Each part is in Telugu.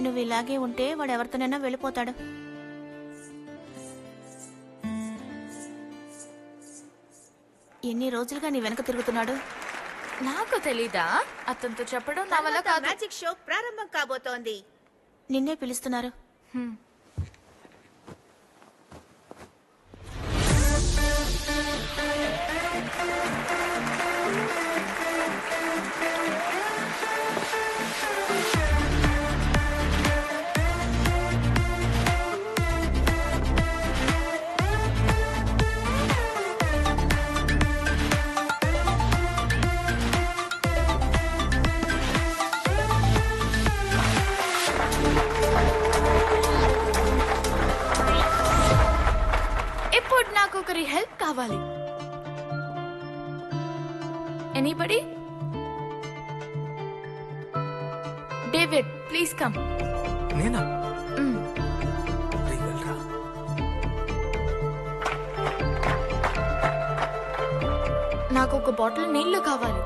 నువ్వు ఇలాగే ఉంటే వాడు ఎవరితోనైనా వెళ్ళిపోతాడు. ఎన్ని రోజులుగా నీ వెనక తిరుగుతున్నాడు? నాకు తెలీదా? అతనితో చెప్పడం నా వల్ల కాదు. మ్యాజిక్ షో ప్రారంభం కాబోతోంది. నిన్నే పిలుస్తున్నారు. ఇప్పుడు నాకు ఒకరి హెల్ప్ కావాలి. ఎనీబడి? David, please come. నేనా? నాకు ఒక బాటిల్ నీళ్లు కావాలి.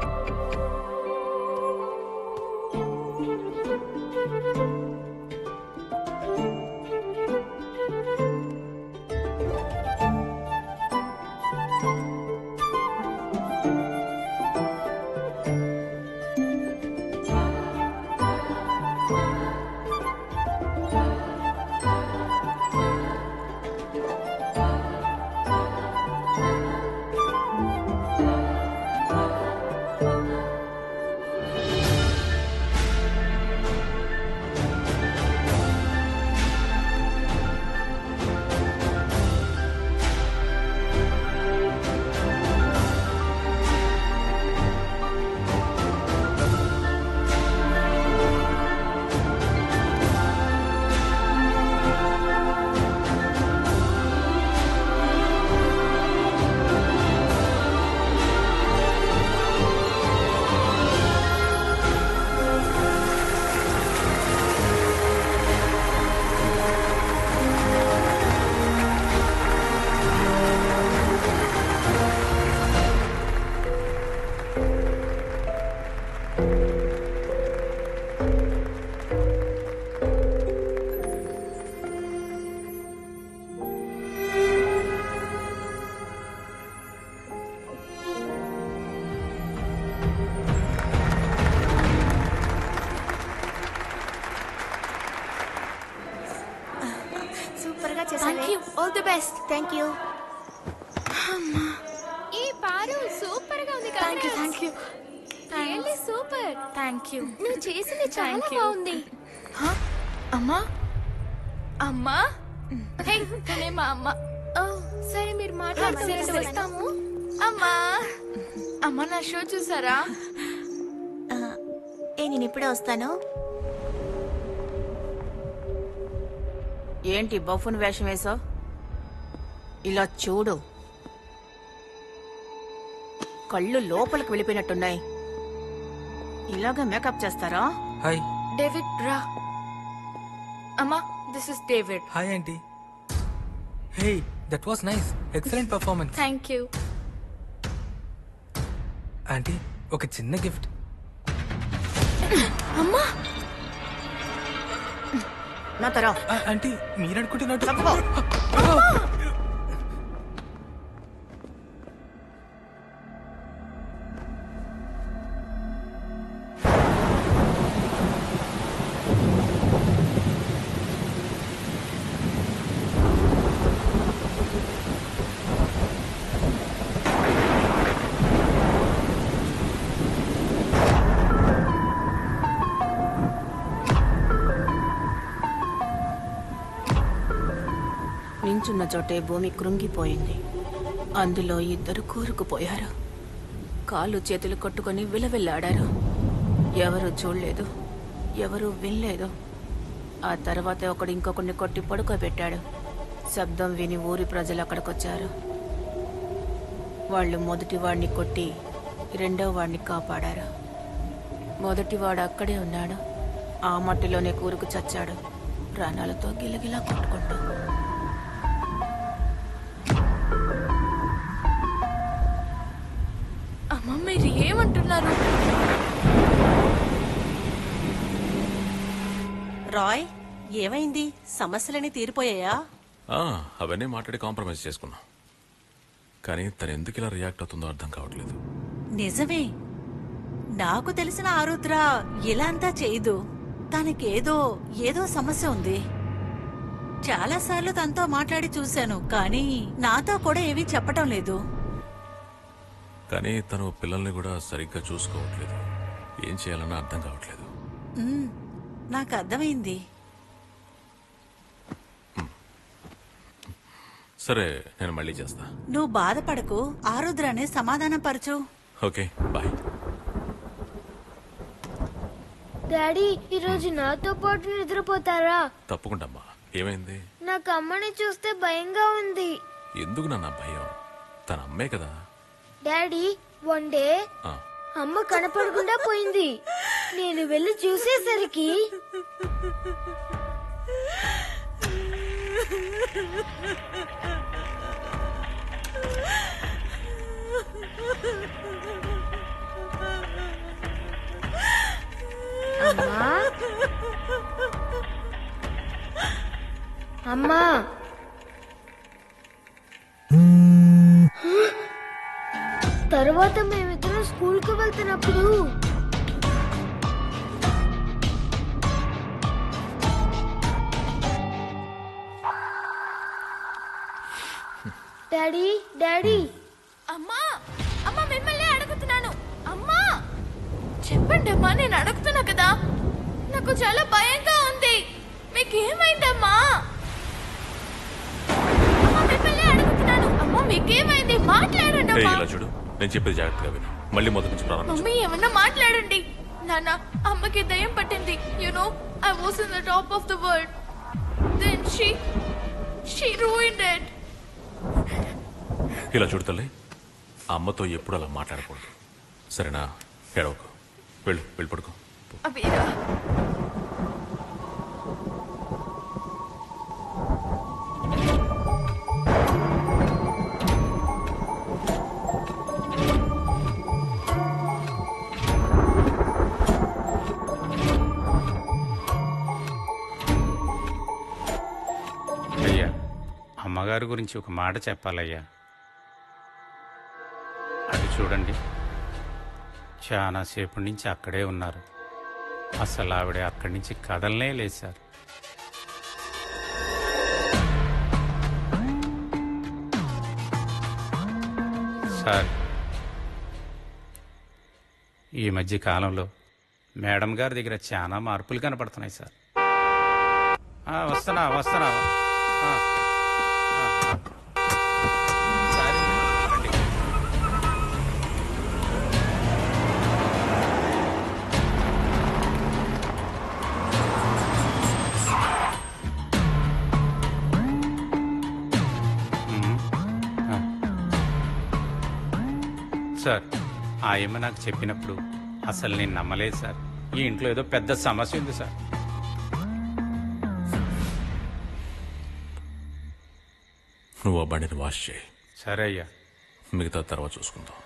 All the best. Thank you. ఈ పారు సూపర్ గా ఉంది. Thank you. Really super. Thank you. నువ్వు చేసింది చాలా బాగుంది. అమ్మా, అమ్మా, హే, తనే మా అమ్మ. ఓ సరే, మీరు మాట్లాడుతూ వస్తాము. అమ్మా, అమ్మ నా షో చూసారా? నేను ఇప్పుడే వస్తాను. ఏంటి బఫున్ వేషం వేసావు? ఇలా చూడు, కళ్ళు లోపలికి వెళ్ళిపోయినట్టున్నాయి. ఇలాగా మేకప్ చేస్తారా? హాయ్. డేవిడ్ రా. అమ్మా, this is David. Hi aunty. Hey, that was nice. Excellent performance. Thank you. Aunty, ఒక చిన్న గిఫ్ట్. అమ్మా, నా తరా. ఆంటీ, మీరు అనుకుంటున్నట్టు నించున్న చోటే భూమి కృంగిపోయింది. అందులో ఇద్దరు కూరుకుపోయారు. కాళ్ళు చేతులు కొట్టుకొని విలవిల్లాడారు. ఎవరు చూడలేదు, ఎవరు వినలేదు. ఆ తర్వాత ఒకడు ఇంకొకరిని కొట్టి పడుకోబెట్టాడు. శబ్దం విని ఊరి ప్రజలు అక్కడికొచ్చారు. వాళ్ళు మొదటి వాడిని కొట్టి రెండో వాడిని కాపాడారు. మొదటివాడు అక్కడే ఉన్నాడు. ఆ మట్టిలోనే కూరుకు చచ్చాడు, ప్రాణాలతో గిలగిలా కొట్టుకుంటూ. అమ్మ, మీరు ఏమంటున్నారు? రాయ్, ఏమైంది? సమస్యలన్నీ తీరిపోయాయా? అవన్నీ మాట్లాడి కాంప్రమైజ్ చేసుకున్నాం. కానీ తను ఎందుకు ఇలా రియాక్ట్ అవుతుందో అర్థం కావట్లేదు. నిజమే, నాకు తెలిసిన ఆరుద్ర ఇలా అంతా చేయదు. తనకేదో ఏదో సమస్య ఉంది. చాలాసార్లు తనతో మాట్లాడి చూశాను, కానీ నాతో కూడా ఏమీ చెప్పటం లేదు. కానీ తను పిల్లల్ని కూడా సరిగ్గా చూసుకోవట్లేదు. ఏం చేయాలన్నా అర్థం కావట్లేదు. నాకు అర్థమైంది. సరే, నేను మళ్ళీ చేస్తా. నువ్వు బాధపడకు, ఆరుద్రనే సమాధానం పరచు. Okay, bye. డాడీ ఈరోజు నాతో పాటు నిద్రపోతారా? తప్పకుండా అమ్మా. ఏమైంది? నాకు అమ్మని చూస్తే భయంగా ఉంది. ఎందుకు నాన్న భయం? తన అమ్మే కదా. డాడీ వన్ డే ఆ, అమ్మ కనపడకుండా పోయింది. నేను వెళ్ళి చూసేసరికి అమ్మా అమ్మా తర్వాత మేమిద్దరం స్కూల్కి వెళ్తున్నప్పుడు డాడీ డాడీ అమ్మా అమ్మా మిమ్మల్ని అడుగుతున్నాను. అమ్మా చెప్పండి అమ్మా, నేను అడుగుతున్నా కదా. నాకు చాలా భయంగా ఉంది. మీకేమైందమ్మా? అమ్మా మిమ్మల్ని అడుగుతున్నాను. అమ్మా మీకేమైంది? మాట్లాడండి ఏయ్, అమ్మా. ఇలా చూడు, నేను చెప్పేది జాగ్రత్తగా విను. మళ్ళీ మొదటి నుంచి ప్రారంభించు. మమ్మీ ఏమన్నా మాట్లాడండి. నాన్న, అమ్మకి దయ్యం పట్టింది. You know I was in the top of the world. Then she ruined it. ఇలా చూడు తల్లి, ఆ అమ్మతో ఎప్పుడు అలా మాట్లాడకూడదు, సరేనా? ఏడవకు, వెళ్ళి పడుకో. అబీరా అయ్యా, అమ్మగారి గురించి ఒక మాట చెప్పాలయ్యా. అది చూడండి, చాలాసేపటి నుంచి అక్కడే ఉన్నారు. అసలు ఆవిడ అక్కడి నుంచి కదలనే లేదు సార్. సార్, ఈ మధ్య కాలంలో మేడం గారి దగ్గర చాలా మార్పులు కనపడుతున్నాయి సార్. వస్తున్నా. సరే, రండి. సార్, ఆయమ్మ నాకు చెప్పినప్పుడు అసలు నేను నమ్మలేదు సార్. ఈ ఇంట్లో ఏదో పెద్ద సమస్య ఉంది సార్. నువ్వు ఆ బండిని వాష్ చేయి. సరే అయ్యా. మిగతా తర్వాత చూసుకుందాం.